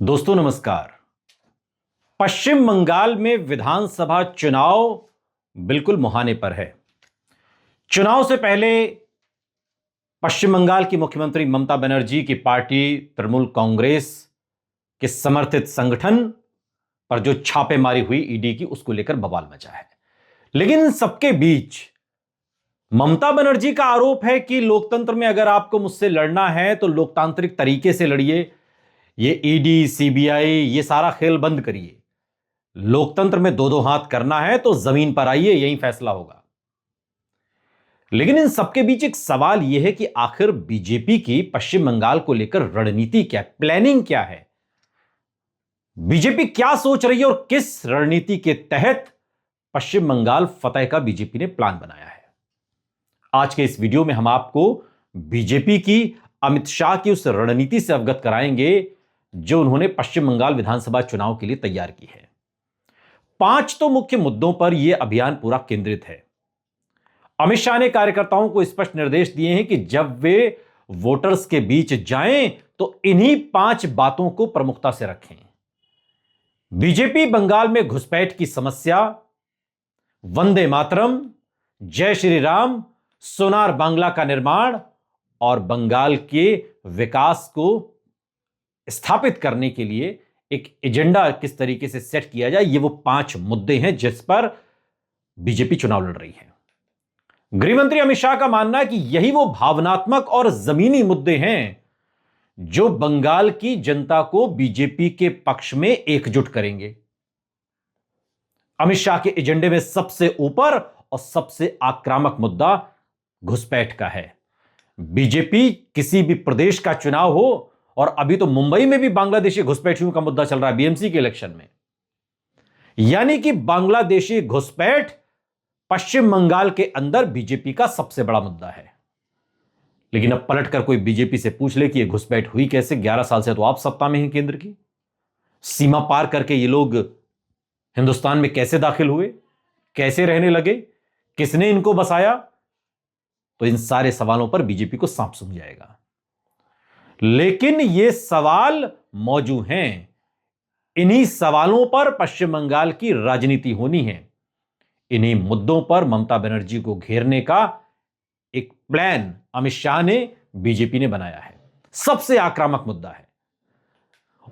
दोस्तों नमस्कार। पश्चिम बंगाल में विधानसभा चुनाव बिल्कुल मुहाने पर है। चुनाव से पहले पश्चिम बंगाल की मुख्यमंत्री ममता बनर्जी की पार्टी तृणमूल कांग्रेस के समर्थित संगठन पर जो छापेमारी हुई ईडी की, उसको लेकर बवाल मचा है। लेकिन इन सबके बीच ममता बनर्जी का आरोप है कि लोकतंत्र में अगर आपको मुझसे लड़ना है तो लोकतांत्रिक तरीके से लड़िए। ये ईडी, सीबीआई, ये सारा खेल बंद करिए। लोकतंत्र में दो दो हाथ करना है तो जमीन पर आइए, यही फैसला होगा। लेकिन इन सबके बीच एक सवाल यह है कि आखिर बीजेपी की पश्चिम बंगाल को लेकर रणनीति क्या है, प्लानिंग क्या है? बीजेपी क्या सोच रही है और किस रणनीति के तहत पश्चिम बंगाल फतह का बीजेपी ने प्लान बनाया है? आज के इस वीडियो में हम आपको बीजेपी की अमित शाह की उस रणनीति से अवगत कराएंगे जो उन्होंने पश्चिम बंगाल विधानसभा चुनाव के लिए तैयार की है। 5 तो मुख्य मुद्दों पर यह अभियान पूरा केंद्रित है। अमित शाह ने कार्यकर्ताओं को स्पष्ट निर्देश दिए हैं कि जब वे वोटर्स के बीच जाएं तो इन्हीं 5 बातों को प्रमुखता से रखें। बीजेपी बंगाल में घुसपैठ की समस्या, वंदे मातरम, जय श्री राम, सोनार बांग्ला का निर्माण और बंगाल के विकास को स्थापित करने के लिए एक एजेंडा किस तरीके से सेट किया जाए, ये वो 5 मुद्दे हैं जिस पर बीजेपी चुनाव लड़ रही है। गृहमंत्री अमित शाह का मानना है कि यही वो भावनात्मक और जमीनी मुद्दे हैं जो बंगाल की जनता को बीजेपी के पक्ष में एकजुट करेंगे। अमित शाह के एजेंडे में सबसे ऊपर और सबसे आक्रामक मुद्दा घुसपैठ का है। बीजेपी किसी भी प्रदेश का चुनाव हो, और अभी तो मुंबई में भी बांग्लादेशी घुसपैठियों का मुद्दा चल रहा है बीएमसी के इलेक्शन में, यानी कि बांग्लादेशी घुसपैठ पश्चिम बंगाल के अंदर बीजेपी का सबसे बड़ा मुद्दा है। लेकिन अब पलटकर कोई बीजेपी से पूछ ले कि यह घुसपैठ हुई कैसे? 11 साल से तो आप सत्ता में हैं केंद्र की। सीमा पार करके ये लोग हिंदुस्तान में कैसे दाखिल हुए, कैसे रहने लगे, किसने इनको बसाया? तो इन सारे सवालों पर बीजेपी को सांप सूंघ जाएगा। लेकिन ये सवाल मौजूद हैं। इन्हीं सवालों पर पश्चिम बंगाल की राजनीति होनी है। इन्हीं मुद्दों पर ममता बनर्जी को घेरने का एक प्लान अमित शाह ने, बीजेपी ने बनाया है। सबसे आक्रामक मुद्दा है।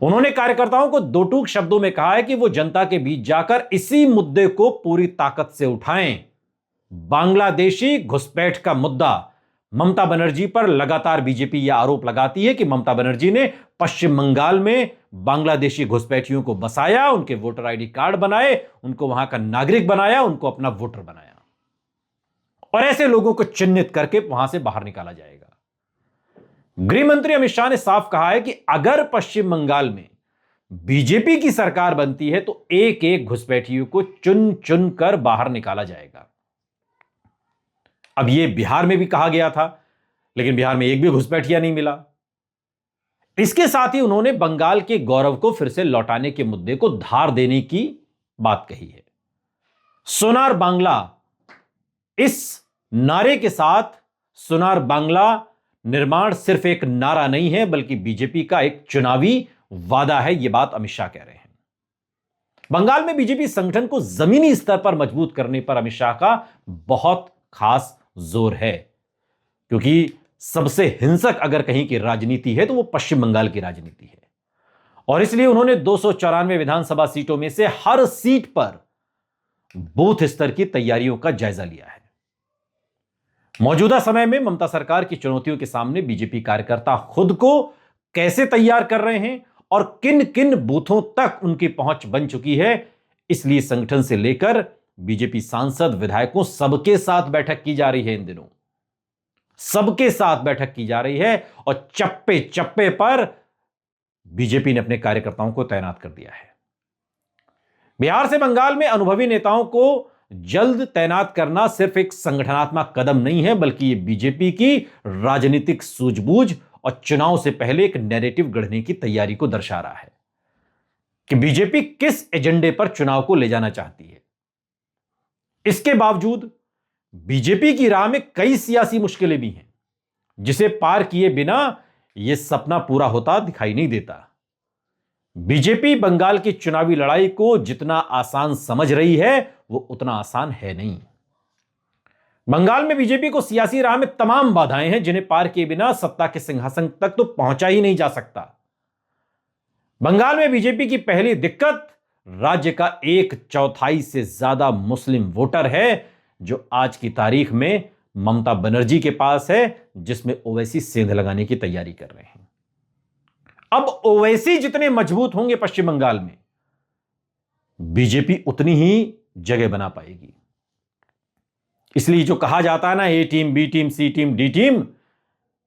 उन्होंने कार्यकर्ताओं को दो टूक शब्दों में कहा है कि वो जनता के बीच जाकर इसी मुद्दे को पूरी ताकत से उठाएं। बांग्लादेशी घुसपैठ का मुद्दा। ममता बनर्जी पर लगातार बीजेपी यह आरोप लगाती है कि ममता बनर्जी ने पश्चिम बंगाल में बांग्लादेशी घुसपैठियों को बसाया, उनके वोटर आईडी कार्ड बनाए, उनको वहां का नागरिक बनाया, उनको अपना वोटर बनाया, और ऐसे लोगों को चिन्हित करके वहां से बाहर निकाला जाएगा। गृह मंत्री अमित शाह ने साफ कहा है कि अगर पश्चिम बंगाल में बीजेपी की सरकार बनती है तो एक एक घुसपैठियों को चुन चुन कर बाहर निकाला जाएगा। अब यह बिहार में भी कहा गया था, लेकिन बिहार में एक भी घुसपैठिया नहीं मिला। इसके साथ ही उन्होंने बंगाल के गौरव को फिर से लौटाने के मुद्दे को धार देने की बात कही है। सोनार बांग्ला, इस नारे के साथ सोनार बांग्ला निर्माण सिर्फ एक नारा नहीं है बल्कि बीजेपी का एक चुनावी वादा है। यह बात अमित शाह कह रहे हैं। बंगाल में बीजेपी संगठन को जमीनी स्तर पर मजबूत करने पर अमित शाह का बहुत खास जोर है, क्योंकि सबसे हिंसक अगर कहीं की राजनीति है तो वो पश्चिम बंगाल की राजनीति है। और इसलिए उन्होंने 294 विधानसभा सीटों में से हर सीट पर बूथ स्तर की तैयारियों का जायजा लिया है। मौजूदा समय में ममता सरकार की चुनौतियों के सामने बीजेपी कार्यकर्ता खुद को कैसे तैयार कर रहे हैं और किन किन बूथों तक उनकी पहुंच बन चुकी है, इसलिए संगठन से लेकर बीजेपी सांसद, विधायकों, सबके साथ बैठक की जा रही है। इन दिनों सबके साथ बैठक की जा रही है और चप्पे चप्पे पर बीजेपी ने अपने कार्यकर्ताओं को तैनात कर दिया है। बिहार से बंगाल में अनुभवी नेताओं को जल्द तैनात करना सिर्फ एक संगठनात्मक कदम नहीं है, बल्कि यह बीजेपी की राजनीतिक सूझबूझ और चुनाव से पहले एक नैरेटिव गढ़ने की तैयारी को दर्शा रहा है कि बीजेपी किस एजेंडे पर चुनाव को ले जाना चाहती है। इसके बावजूद बीजेपी की राह में कई सियासी मुश्किलें भी हैं, जिसे पार किए बिना यह सपना पूरा होता दिखाई नहीं देता। बीजेपी बंगाल की चुनावी लड़ाई को जितना आसान समझ रही है वो उतना आसान है नहीं। बंगाल में बीजेपी को सियासी राह में तमाम बाधाएं हैं जिन्हें पार किए बिना सत्ता के सिंहासन तक तो पहुंचा ही नहीं जा सकता। बंगाल में बीजेपी की पहली दिक्कत राज्य का 1/4 से ज्यादा मुस्लिम वोटर है जो आज की तारीख में ममता बनर्जी के पास है, जिसमें ओवैसी सेंध लगाने की तैयारी कर रहे हैं। अब ओवैसी जितने मजबूत होंगे पश्चिम बंगाल में, बीजेपी उतनी ही जगह बना पाएगी। इसलिए जो कहा जाता है ना, ए टीम, बी टीम, सी टीम, डी टीम,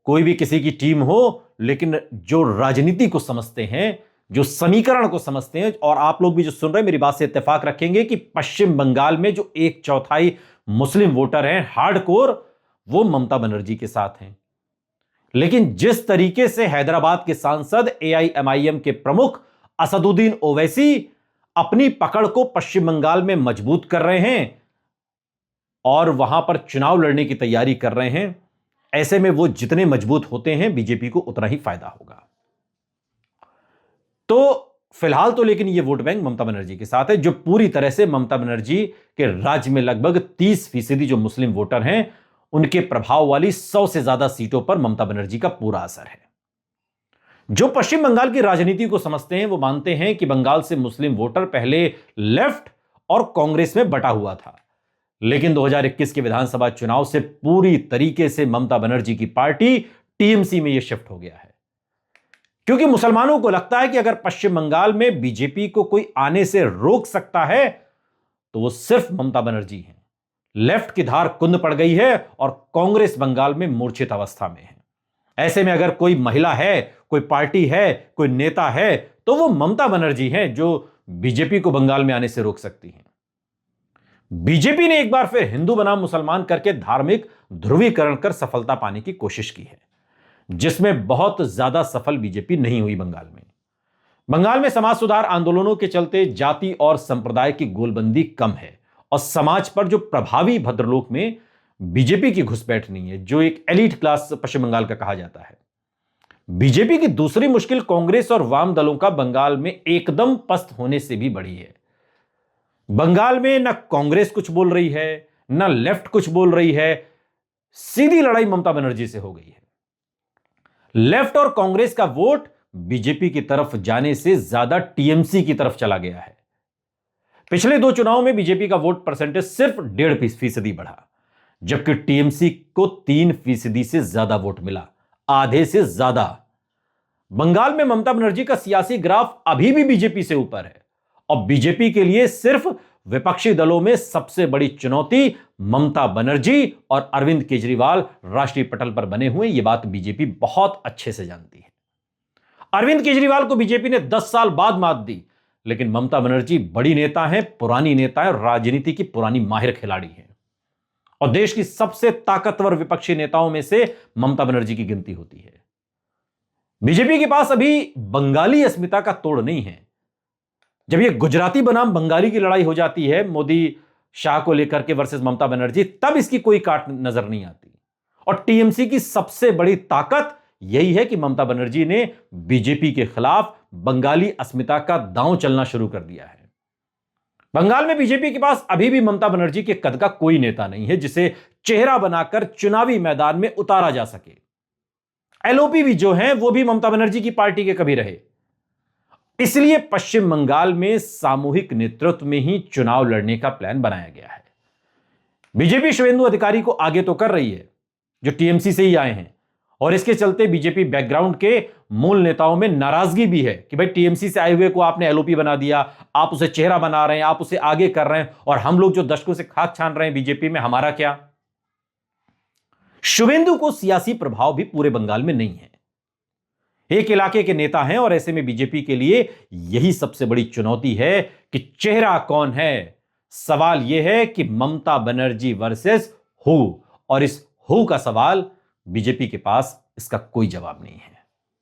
कोई भी किसी की टीम हो, लेकिन जो राजनीति को समझते हैं, जो समीकरण को समझते हैं, और आप लोग भी जो सुन रहे हैं मेरी बात से इत्तेफाक रखेंगे कि पश्चिम बंगाल में जो 1/4 मुस्लिम वोटर हैं हार्डकोर, वो ममता बनर्जी के साथ हैं। लेकिन जिस तरीके से हैदराबाद के सांसद एआईएमआईएम के प्रमुख असदुद्दीन ओवैसी अपनी पकड़ को पश्चिम बंगाल में मजबूत कर रहे हैं और वहां पर चुनाव लड़ने की तैयारी कर रहे हैं, ऐसे में वो जितने मजबूत होते हैं बीजेपी को उतना ही फायदा होगा। तो फिलहाल तो लेकिन ये वोट बैंक ममता बनर्जी के साथ है, जो पूरी तरह से ममता बनर्जी के राज्य में लगभग 30% जो मुस्लिम वोटर हैं उनके प्रभाव वाली 100 से ज्यादा सीटों पर ममता बनर्जी का पूरा असर है। जो पश्चिम बंगाल की राजनीति को समझते हैं वो मानते हैं कि बंगाल से मुस्लिम वोटर पहले लेफ्ट और कांग्रेस में बटा हुआ था, लेकिन 2021 के विधानसभा चुनाव से पूरी तरीके से ममता बनर्जी की पार्टी टीएमसी में यह शिफ्ट हो गया है, क्योंकि मुसलमानों को लगता है कि अगर पश्चिम बंगाल में बीजेपी को कोई आने से रोक सकता है तो वो सिर्फ ममता बनर्जी है। लेफ्ट की धार कुंद पड़ गई है और कांग्रेस बंगाल में मूर्छित अवस्था में है। ऐसे में अगर कोई महिला है, कोई पार्टी है, कोई नेता है, तो वो ममता बनर्जी है जो बीजेपी को बंगाल में आने से रोक सकती है। बीजेपी ने एक बार फिर हिंदू बनाम मुसलमान करके धार्मिक ध्रुवीकरण कर सफलता पाने की कोशिश की है, जिसमें बहुत ज्यादा सफल बीजेपी नहीं हुई। बंगाल में समाज सुधार आंदोलनों के चलते जाति और संप्रदाय की गोलबंदी कम है और समाज पर जो प्रभावी भद्रलोक में बीजेपी की घुसपैठ नहीं है, जो एक एलीट क्लास पश्चिम बंगाल का कहा जाता है। बीजेपी की दूसरी मुश्किल कांग्रेस और वाम दलों का बंगाल में एकदम पस्त होने से भी बड़ी है। बंगाल में न कांग्रेस कुछ बोल रही है, न लेफ्ट कुछ बोल रही है, सीधी लड़ाई ममता बनर्जी से हो गई है। लेफ्ट और कांग्रेस का वोट बीजेपी की तरफ जाने से ज्यादा टीएमसी की तरफ चला गया है। पिछले 2 चुनावों में बीजेपी का वोट परसेंटेज सिर्फ 1.5% बढ़ा, जबकि टीएमसी को 3% से ज्यादा वोट मिला, आधे से ज्यादा। बंगाल में ममता बनर्जी का सियासी ग्राफ अभी भी बीजेपी से ऊपर है और बीजेपी के लिए सिर्फ विपक्षी दलों में सबसे बड़ी चुनौती ममता बनर्जी और अरविंद केजरीवाल राष्ट्रीय पटल पर बने हुए, यह बात बीजेपी बहुत अच्छे से जानती है। अरविंद केजरीवाल को बीजेपी ने 10 साल बाद मात दी, लेकिन ममता बनर्जी बड़ी नेता है, पुरानी नेता है, राजनीति की पुरानी माहिर खिलाड़ी है और देश की सबसे ताकतवर विपक्षी नेताओं में से ममता बनर्जी की गिनती होती है। बीजेपी के पास अभी बंगाली अस्मिता का तोड़ नहीं है। जब यह गुजराती बनाम बंगाली की लड़ाई हो जाती है मोदी शाह को लेकर के वर्सेस ममता बनर्जी, तब इसकी कोई काट नजर नहीं आती। और टीएमसी की सबसे बड़ी ताकत यही है कि ममता बनर्जी ने बीजेपी के खिलाफ बंगाली अस्मिता का दांव चलना शुरू कर दिया है। बंगाल में बीजेपी के पास अभी भी ममता बनर्जी के कद का कोई नेता नहीं है जिसे चेहरा बनाकर चुनावी मैदान में उतारा जा सके। एलओपी भी जो है वो भी ममता बनर्जी की पार्टी के कभी रहे। इसलिए पश्चिम बंगाल में सामूहिक नेतृत्व में ही चुनाव लड़ने का प्लान बनाया गया है। बीजेपी शुवेंदु अधिकारी को आगे तो कर रही है, जो टीएमसी से ही आए हैं, और इसके चलते बीजेपी बैकग्राउंड के मूल नेताओं में नाराजगी भी है कि भाई टीएमसी से आए हुए को आपने एलओपी बना दिया, आप उसे चेहरा बना रहे हैं, आप उसे आगे कर रहे हैं, और हम लोग जो दशकों से खाक छान रहे हैं बीजेपी में, हमारा क्या। शुवेंदु को सियासी प्रभाव भी पूरे बंगाल में नहीं है। एक इलाके के नेता हैं और ऐसे में बीजेपी के लिए यही सबसे बड़ी चुनौती है कि चेहरा कौन है। सवाल यह है कि ममता बनर्जी वर्सेस हु, और इस हु का सवाल बीजेपी के पास इसका कोई जवाब नहीं है।